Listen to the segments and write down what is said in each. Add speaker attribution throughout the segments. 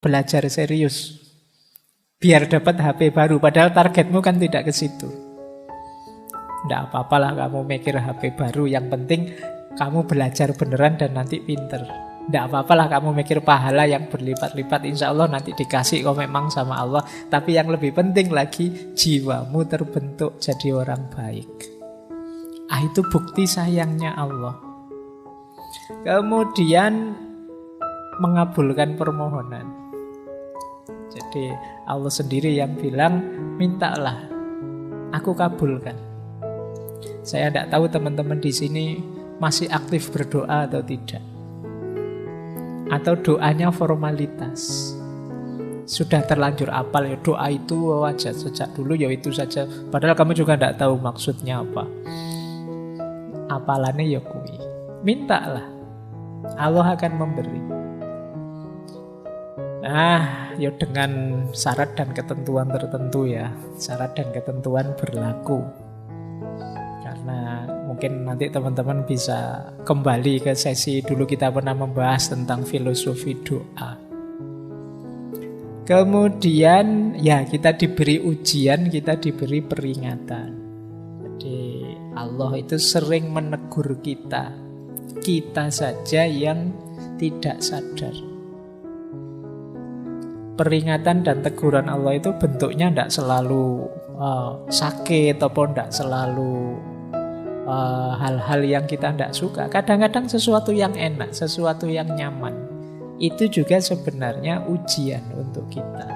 Speaker 1: belajar serius biar dapat HP baru, padahal targetmu kan tidak ke situ. Tidak apa-apalah kamu mikir HP baru, yang penting kamu belajar beneran dan nanti pinter. Tidak apa-apalah kamu mikir pahala yang berlipat-lipat, insya Allah nanti dikasih kok memang sama Allah. Tapi yang lebih penting lagi, jiwamu terbentuk jadi orang baik. Itu bukti sayangnya Allah. Kemudian mengabulkan permohonan. Jadi Allah sendiri yang bilang, mintalah, aku kabulkan. Saya tidak tahu teman-teman di sini masih aktif berdoa atau tidak. Atau doanya formalitas. Sudah terlanjur apal ya, doa itu aja sejak dulu ya itu saja. Padahal kamu juga tidak tahu maksudnya apa. Apalannya ya kui. Mintalah, Allah akan memberi. Nah, ya dengan syarat dan ketentuan tertentu ya. Syarat dan ketentuan berlaku. Karena mungkin nanti teman-teman bisa kembali ke sesi dulu kita pernah membahas tentang filosofi doa. Kemudian ya kita diberi ujian, kita diberi peringatan. Jadi Allah itu sering menegur kita. Kita saja yang tidak sadar. Peringatan dan teguran Allah itu bentuknya tidak selalu sakit ataupun tidak selalu hal-hal yang kita tidak suka. Kadang-kadang sesuatu yang enak, sesuatu yang nyaman, itu juga sebenarnya ujian untuk kita.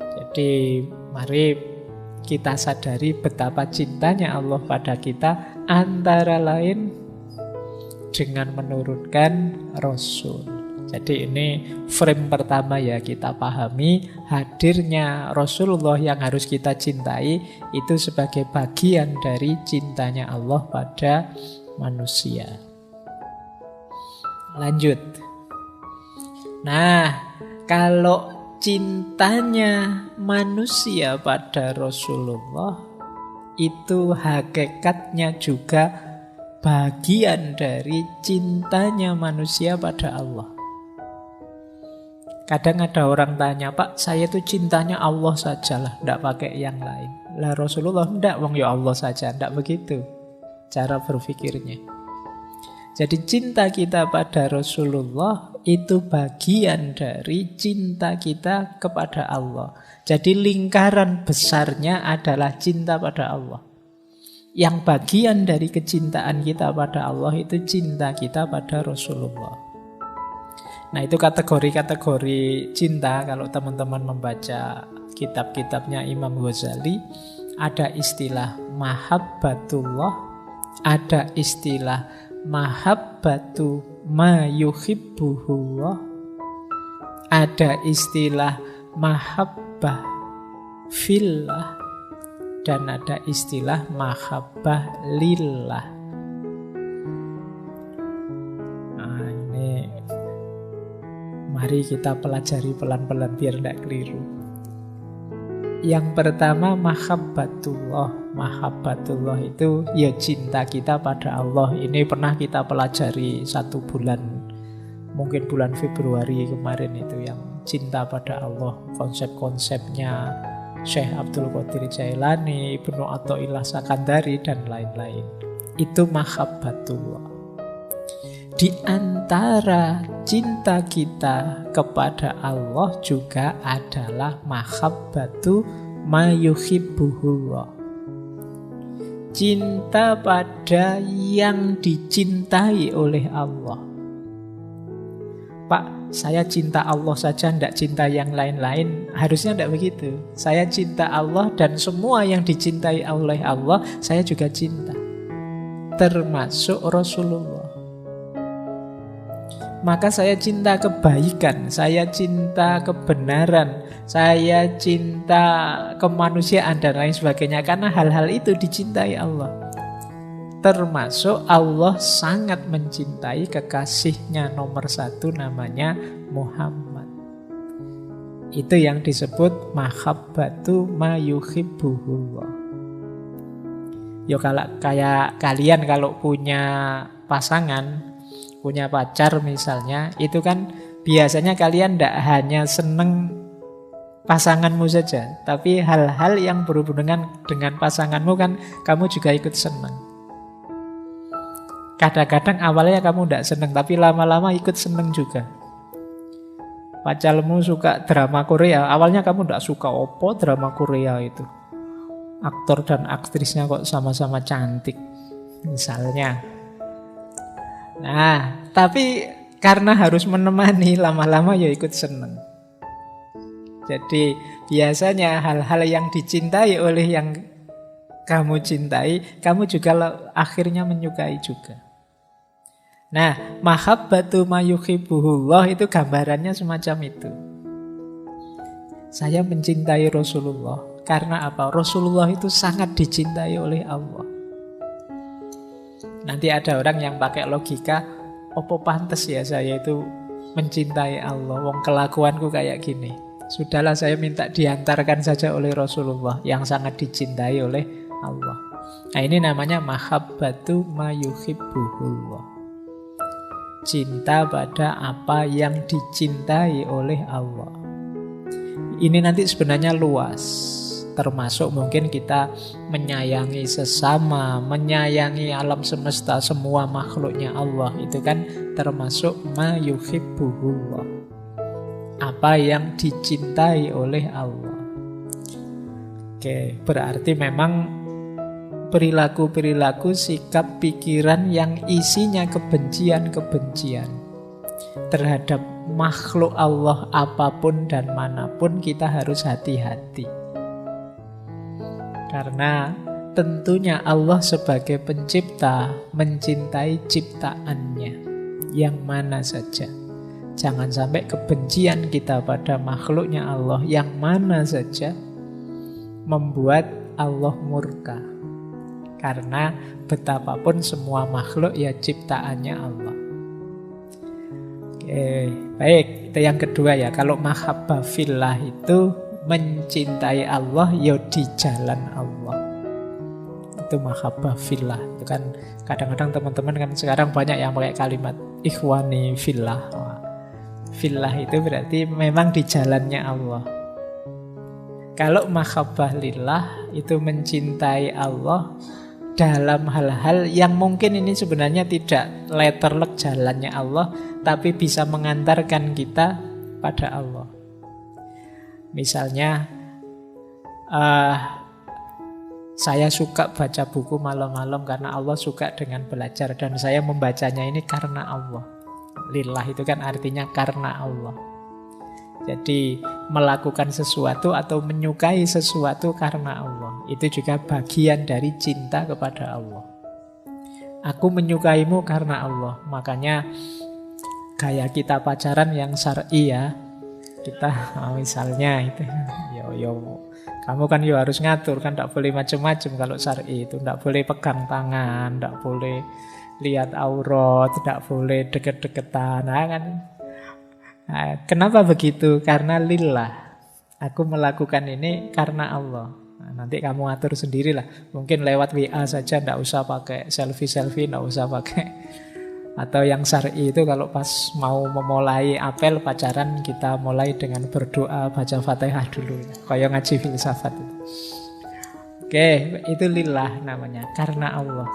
Speaker 1: Jadi mari kita sadari betapa cintanya Allah pada kita, antara lain dengan menurunkan Rasul. Jadi ini frame pertama ya, kita pahami hadirnya Rasulullah yang harus kita cintai itu sebagai bagian dari cintanya Allah pada manusia. Lanjut. Nah, kalau cintanya manusia pada Rasulullah itu hakikatnya juga bagian dari cintanya manusia pada Allah. Kadang ada orang tanya, Pak, saya tuh cintanya Allah sajalah, tidak pakai yang lain. Lah Rasulullah tidak, wong ya Allah saja, tidak begitu cara berpikirnya. Jadi cinta kita pada Rasulullah itu bagian dari cinta kita kepada Allah. Jadi lingkaran besarnya adalah cinta pada Allah. Yang bagian dari kecintaan kita pada Allah itu cinta kita pada Rasulullah. Nah itu kategori-kategori cinta. Kalau teman-teman membaca kitab-kitabnya Imam Ghazali, ada istilah mahabbatullah, ada istilah mahabbatu ma yuhibbuhullah, ada istilah mahabbah fillah, dan ada istilah mahabbah lillah. Mari kita pelajari pelan-pelan biar tidak keliru. Yang pertama mahabbatullah. Mahabbatullah itu ya cinta kita pada Allah. Ini pernah kita pelajari 1 bulan, mungkin bulan Februari kemarin itu, yang cinta pada Allah. Konsep-konsepnya Syekh Abdul Qadir Jailani, Ibnu Athaillah Sakandari dan lain-lain. Itu mahabbatullah. Di antara cinta kita kepada Allah juga adalah mahabbatu ma yuhibbuhullah. Cinta pada yang dicintai oleh Allah. Pak, saya cinta Allah saja, tidak cinta yang lain-lain. Harusnya tidak begitu. Saya cinta Allah dan semua yang dicintai oleh Allah, saya juga cinta. Termasuk Rasulullah. Maka saya cinta kebaikan, saya cinta kebenaran, saya cinta kemanusiaan dan lain sebagainya. Karena hal-hal itu dicintai Allah. Termasuk Allah sangat mencintai kekasihnya nomor 1 namanya Muhammad. Itu yang disebut mahabbatu ma yuhibbuhullah. Yo kayak kalian kalau punya pasangan, punya pacar misalnya, itu kan biasanya kalian tidak hanya seneng pasanganmu saja, tapi hal-hal yang berhubungan dengan pasanganmu kan kamu juga ikut seneng. Kadang-kadang awalnya kamu tidak seneng, tapi lama-lama ikut seneng juga. Pacarmu suka drama Korea, awalnya kamu tidak suka opo drama Korea itu. Aktor dan aktrisnya kok sama-sama cantik, misalnya. Nah, tapi karena harus menemani, lama-lama ya ikut seneng. Jadi biasanya hal-hal yang dicintai oleh yang kamu cintai, kamu juga akhirnya menyukai juga. Nah, mahabbatu ma yuhibbuhullah itu gambarannya semacam itu. Saya mencintai Rasulullah karena apa? Rasulullah itu sangat dicintai oleh Allah. Nanti ada orang yang pakai logika, opo pantes ya saya itu mencintai Allah, wong kelakuanku kayak gini. Sudahlah, saya minta diantarkan saja oleh Rasulullah yang sangat dicintai oleh Allah. Nah, ini namanya mahabbatu ma yuhibbuhullah. Cinta pada apa yang dicintai oleh Allah. Ini nanti sebenarnya luas. Termasuk mungkin kita menyayangi sesama, menyayangi alam semesta, semua makhluknya Allah. Itu kan termasuk ma yuhibbuhullah. Apa yang dicintai oleh Allah. Oke, berarti memang perilaku-perilaku, sikap, pikiran yang isinya kebencian-kebencian terhadap makhluk Allah apapun dan manapun, kita harus hati-hati. Karena tentunya Allah sebagai pencipta mencintai ciptaannya yang mana saja. Jangan sampai kebencian kita pada makhluknya Allah yang mana saja membuat Allah murka. Karena betapapun semua makhluk ya ciptaannya Allah. Oke, baik. Itu yang kedua ya. Kalau mahabbah fillah itu mencintai Allah ya di jalan Allah. Itu mahabbah fillah. Itu kan kadang-kadang teman-teman kan sekarang banyak yang pakai kalimat ikhwani fillah. Fillah itu berarti memang di jalannya Allah. Kalau mahabbah lillah itu mencintai Allah dalam hal-hal yang mungkin ini sebenarnya tidak letterlek jalannya Allah, tapi bisa mengantarkan kita pada Allah. Misalnya saya suka baca buku malam-malam karena Allah suka dengan belajar, dan saya membacanya ini karena Allah. Lillah itu kan artinya karena Allah. Jadi melakukan sesuatu atau menyukai sesuatu karena Allah, itu juga bagian dari cinta kepada Allah. Aku menyukaimu karena Allah. Makanya gaya kita pacaran yang syar'i ya. Kita misalnya itu kamu kan harus ngatur kan, tidak boleh macam-macam. Kalau syar'i itu tidak boleh pegang tangan, tidak boleh lihat aurat, tidak boleh deket-deketan. Nah, kenapa begitu? Karena lillah. Aku melakukan ini karena Allah. Nah, nanti kamu atur sendirilah. Mungkin lewat WA saja, tidak usah pakai selfie-selfie, tidak usah pakai. Atau yang syar'i itu kalau pas mau memulai apel pacaran, kita mulai dengan berdoa, baca Fatihah dulu. Kayak ngaji filsafat itu. Oke, itu lillah namanya, karena Allah.